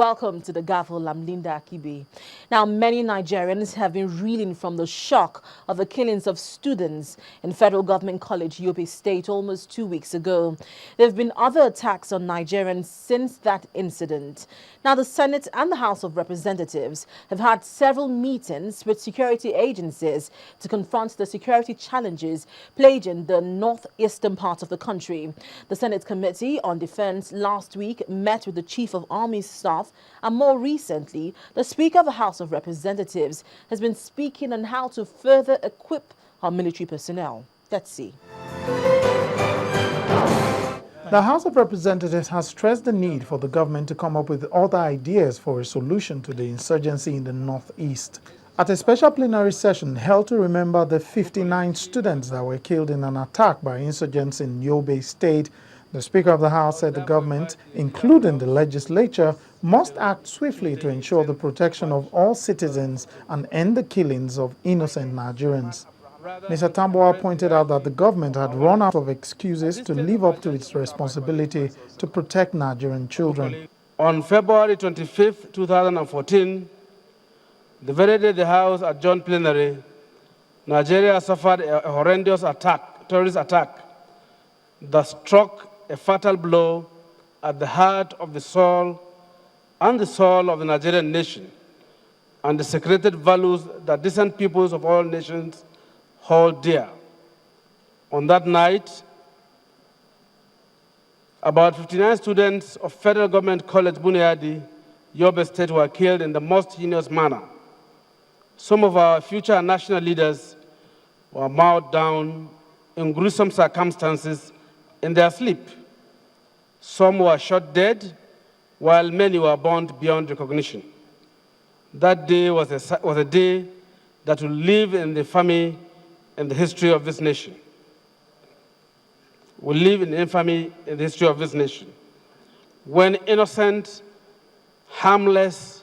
Welcome to the Gavel. I'm Linda Akibe. Now, many Nigerians have been reeling from the shock of the killings of students in Federal Government College, Yobe State, almost 2 weeks ago. There have been other attacks on Nigerians since that incident. Now, the Senate and the House of Representatives have had several meetings with security agencies to confront the security challenges plaguing the northeastern part of the country. The Senate Committee on Defense last week met with the Chief of Army Staff, and more recently, the Speaker of the House of Representatives has been speaking on how to further equip our military personnel. Let's see. The House of Representatives has stressed the need for the government to come up with other ideas for a solution to the insurgency in the northeast. At a special plenary session held to remember the 59 students that were killed in an attack by insurgents in Yobe State, the Speaker of the House said the government, including the legislature, must act swiftly to ensure the protection of all citizens and end the killings of innocent Nigerians. Mr. Tambuwal pointed out that the government had run out of excuses to live up to its responsibility to protect Nigerian children. On February 25, 2014, the very day the House adjourned plenary, Nigeria suffered a horrendous terrorist attack, that struck a fatal blow at the heart of the soul and the soul of the Nigerian nation, and the secreted values that decent peoples of all nations hold dear. On that night, about 59 students of Federal Government College, Buniadi, Yobe State, were killed in the most heinous manner. Some of our future national leaders were mowed down in gruesome circumstances in their sleep. Some were shot dead, while many were burned beyond recognition. That day was a day that will live in the infamy in the history of this nation. Will live in infamy in the history of this nation. When innocent, harmless,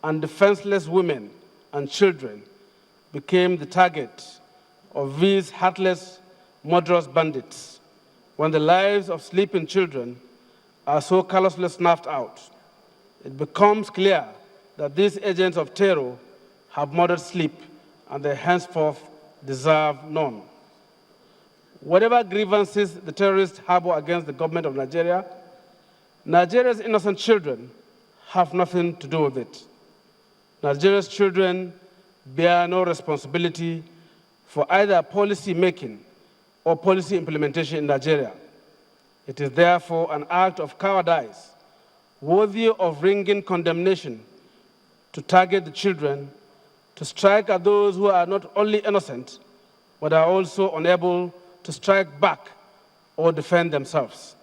and defenseless women and children became the target of these heartless, murderous bandits. When the lives of sleeping children are so callously snuffed out, it becomes clear that these agents of terror have murdered sleep, and they henceforth deserve none. Whatever grievances the terrorists harbor against the government of Nigeria, Nigeria's innocent children have nothing to do with it. Nigeria's children bear no responsibility for either policy making or policy implementation in Nigeria. It is therefore an act of cowardice worthy of ringing condemnation to target the children, to strike at those who are not only innocent, but are also unable to strike back or defend themselves.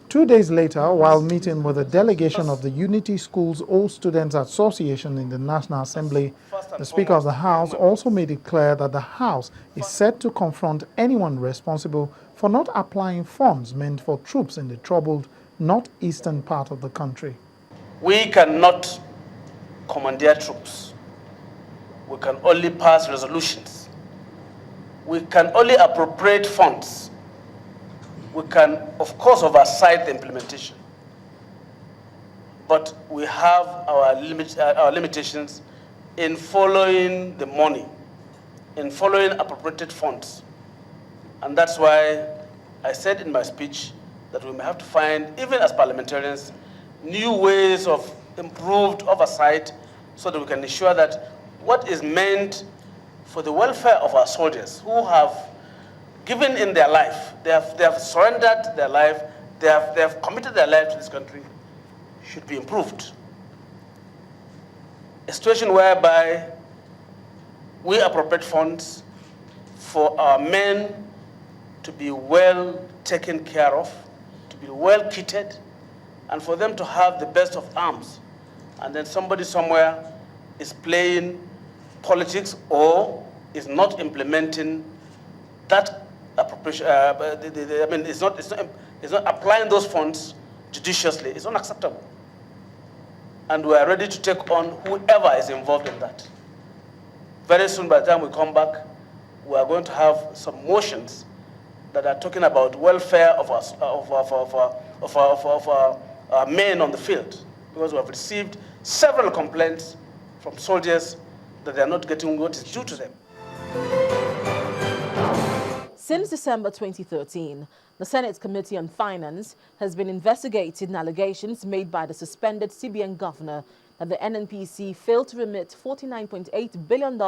2 days later, while meeting with a delegation of the Unity School's Old Students Association in the National Assembly, the Speaker of the House also made it clear that the House is set to confront anyone responsible for not applying funds meant for troops in the troubled northeastern part of the country. We cannot commandeer troops. We can only pass resolutions. We can only appropriate funds. We can, of course, oversight the implementation. But we have our limitations in following the money, in following appropriated funds. And that's why I said in my speech that we may have to find, even as parliamentarians, new ways of improved oversight so that we can ensure that what is meant for the welfare of our soldiers who have given in their life, they have surrendered their life, they have committed their life to this country, should be improved. A situation whereby we appropriate funds for our men to be well taken care of, to be well kitted, and for them to have the best of arms. And then somebody somewhere is playing politics or is not implementing that appropriation. It's not applying those funds judiciously. It's unacceptable. And we are ready to take on whoever is involved in that. Very soon, by the time we come back, we are going to have some motions that are talking about welfare of our men on the field. because we have received several complaints from soldiers that they are not getting what is due to them. Since December 2013, the Senate Committee on Finance has been investigating allegations made by the suspended CBN governor that the NNPC failed to remit $49.8 billion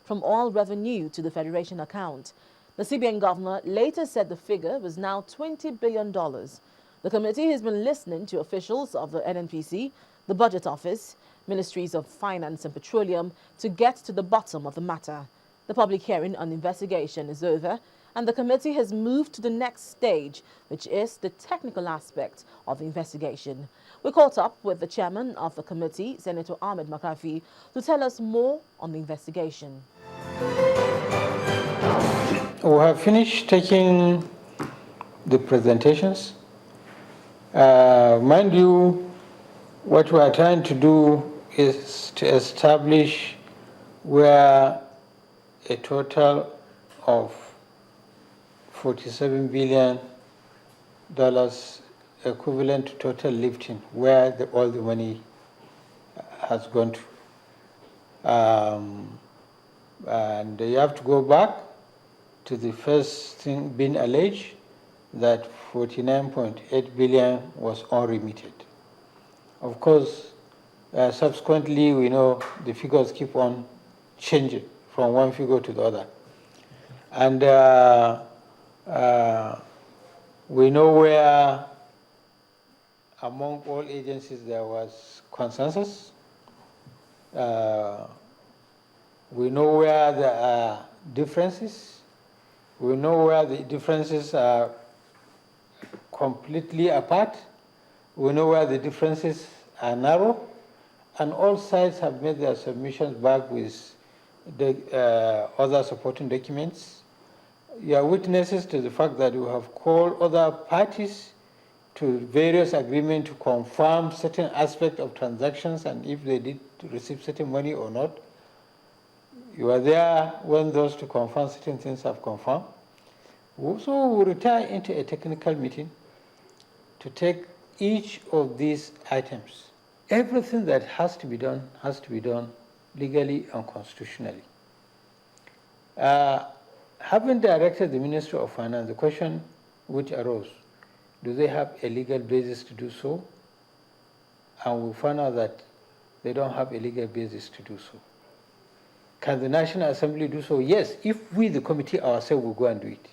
from oil revenue to the Federation account. The CBN governor later said the figure was now $20 billion. The committee has been listening to officials of the NNPC, the Budget Office, Ministries of Finance and Petroleum to get to the bottom of the matter. The public hearing on the investigation is over, and the committee has moved to the next stage, which is the technical aspect of the investigation. We caught up with the chairman of the committee, Senator Ahmed Makafi, to tell us more on the investigation. We have finished taking the presentations. Mind you, what we are trying to do is to establish where a total of $47 billion equivalent to total lifting, where all the money has gone to. And you have to go back to the first thing being alleged, that $49.8 billion was unremitted. Of course, subsequently, we know the figures keep on changing from one figure to the other. And we know where among all agencies there was consensus. We know where there are differences. We know where the differences are completely apart. We know where the differences are narrow. And all sides have made their submissions back with the other supporting documents. You are witnesses to the fact that we have called other parties to various agreements to confirm certain aspects of transactions and if they did receive certain money or not. You are there when those to confirm certain things have confirmed. So we retire into a technical meeting to take each of these items. Everything that has to be done legally and constitutionally. Having directed the Ministry of Finance, the question which arose, do they have a legal basis to do so? And we found out that they don't have a legal basis to do so. Can the National Assembly do so? Yes, if we, the committee ourselves, will go and do it.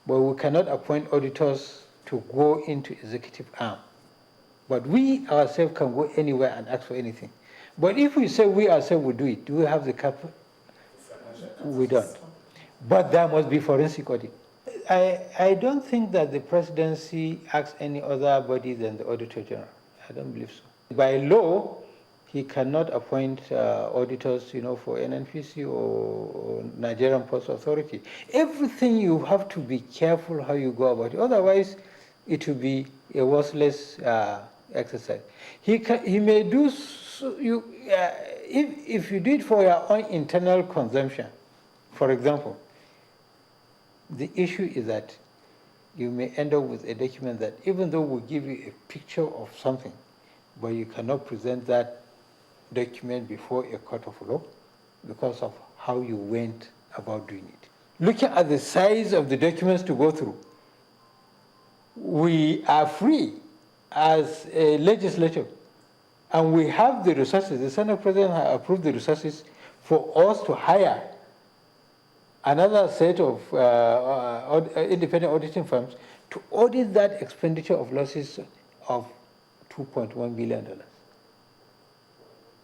But we cannot appoint auditors to go into executive arm. But we ourselves can go anywhere and ask for anything. But if we say we ourselves will do it, do we have the capacity? We don't. But there must be forensic audit. I don't think that the presidency acts any other body than the Auditor General. I don't believe so. By law, he cannot appoint auditors, for NNPC or Nigerian Post Authority. Everything you have to be careful how you go about it. Otherwise, it will be a worthless exercise. He may do so, if you do it for your own internal consumption. For example, the issue is that you may end up with a document that even though we give you a picture of something, but you cannot present that document before a court of law because of how you went about doing it. Looking at the size of the documents to go through, we are free as a legislature, and we have the resources. The Senate President has approved the resources for us to hire another set of independent auditing firms to audit that expenditure of losses of $2.1 billion.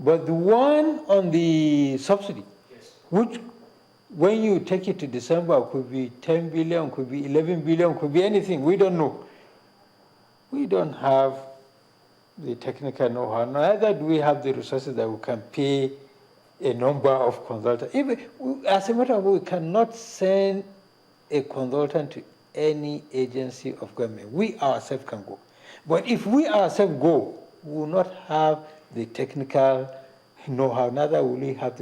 But the one on the subsidy, yes, which when you take it to December could be 10 billion, could be 11 billion, could be anything, we don't know. We don't have the technical know-how, neither do we have the resources that we can pay a number of consultants. Even, as a matter of fact, we cannot send a consultant to any agency of government. We ourselves can go. But if we ourselves go, we will not have the technical know-how, neither will we have the